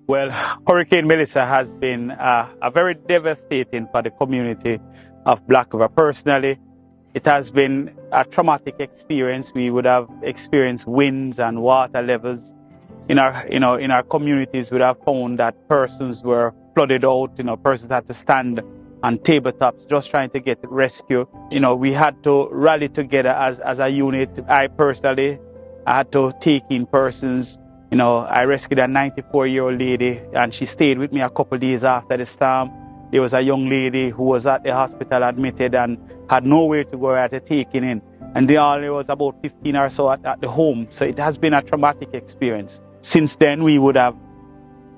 Well, Hurricane Melissa has been a very devastating for the community of Black River. Personally, it has been a traumatic experience. We would have experienced winds and water levels in our communities. We would have found that persons were flooded out. Persons had to stand on tabletops just trying to get rescue. We had to rally together as a unit. I personally had to take in persons. I rescued a 94-year-old lady, and she stayed with me a couple of days after the storm. There was a young lady who was at the hospital admitted and had nowhere to go. I had to take her in. And there only was about 15 or so at the home. So it has been a traumatic experience. Since then, we would have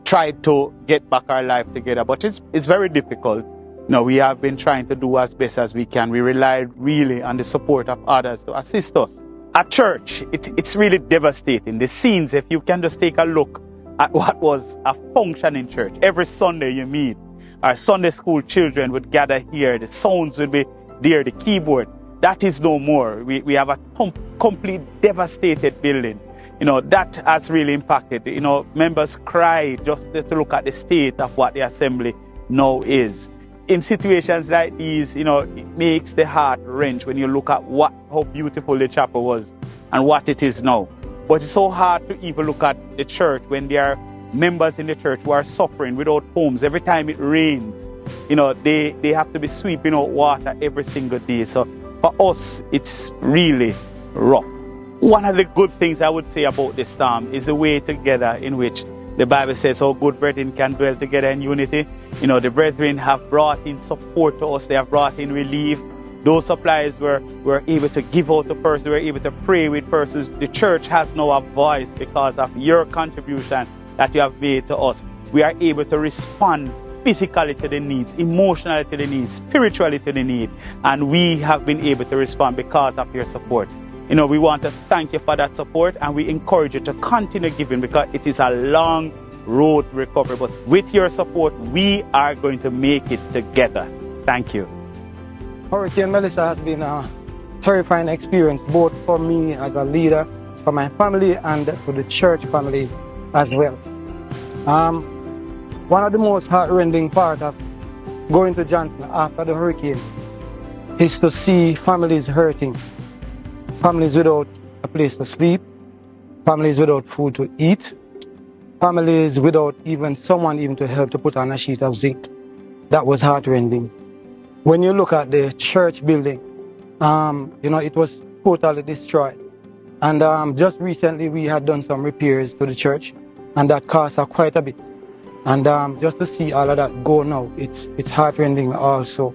tried to get back our life together, but it's very difficult. We have been trying to do as best as we can. We relied really on the support of others to assist us. At church, it's really devastating. The scenes, if you can just take a look at what was a functioning church. Every Sunday you meet, our Sunday school children would gather here. The sounds would be there, the keyboard. That is no more. We have a complete devastated building. That has really impacted. Members cry just to look at the state of what the assembly now is. In situations like these, it makes the heart wrench when you look at how beautiful the chapel was and what it is now. But it's so hard to even look at the church when there are members in the church who are suffering without homes. Every time it rains, they have to be sweeping out water every single day. So for us, it's really rough. One of the good things I would say about this storm is the way together in which the Bible says how good brethren can dwell together in unity. The brethren have brought in support to us. They have brought in relief. Those supplies were able to give out to persons. We were able to pray with persons. The church has now a voice because of your contribution that you have made to us. We are able to respond physically to the needs, emotionally to the needs, spiritually to the need. And we have been able to respond because of your support. We want to thank you for that support, and we encourage you to continue giving because it is a long road to recovery. But with your support, we are going to make it together. Thank you. Hurricane Melissa has been a terrifying experience, both for me as a leader, for my family, and for the church family as well. One of the most heart-rending parts of going to Johnston after the hurricane is to see families hurting. Families without a place to sleep, families without food to eat, families without someone to help to put on a sheet of zinc. That was heart-rending. When you look at the church building, it was totally destroyed. And just recently we had done some repairs to the church, and that cost quite a bit. And just to see all of that go now, it's heart-rending also.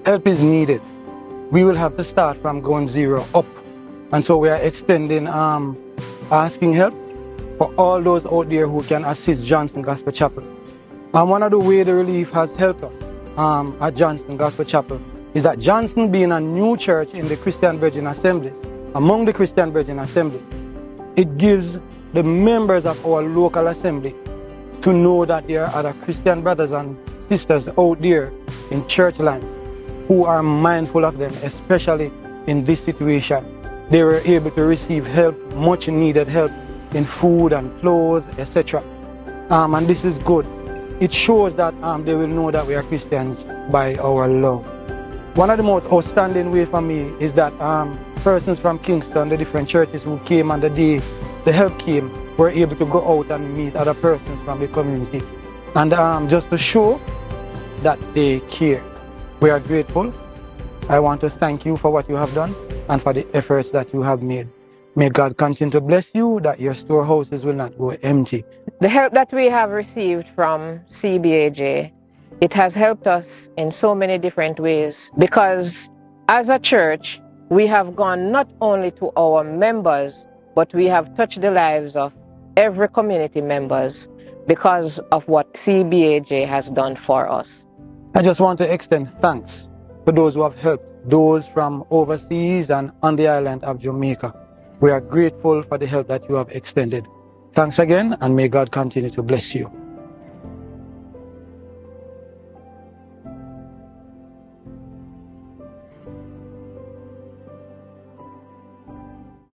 Help is needed. We will have to start from ground zero up. And so we are extending, asking help for all those out there who can assist Johnston Gospel Chapel. And one of the ways the relief has helped us at Johnston Gospel Chapel is that Johnston being a new church in the Christian Brethren Assemblies, among the Christian Brethren Assemblies, it gives the members of our local assembly to know that there are other Christian brothers and sisters out there in church land who are mindful of them, especially in this situation. They were able to receive help, much needed help in food and clothes, etc. And this is good. It shows that they will know that we are Christians by our love. One of the most outstanding ways for me is that persons from Kingston, the different churches who came on the day the help came, were able to go out and meet other persons from the community. And just to show that they care. We are grateful. I want to thank you for what you have done and for the efforts that you have made. May God continue to bless you, that your storehouses will not go empty. The help that we have received from CBAJ, it has helped us in so many different ways, because as a church, we have gone not only to our members, but we have touched the lives of every community members because of what CBAJ has done for us. I just want to extend thanks to those who have helped, those from overseas and on the island of Jamaica. We are grateful for the help that you have extended. Thanks again, and may God continue to bless you.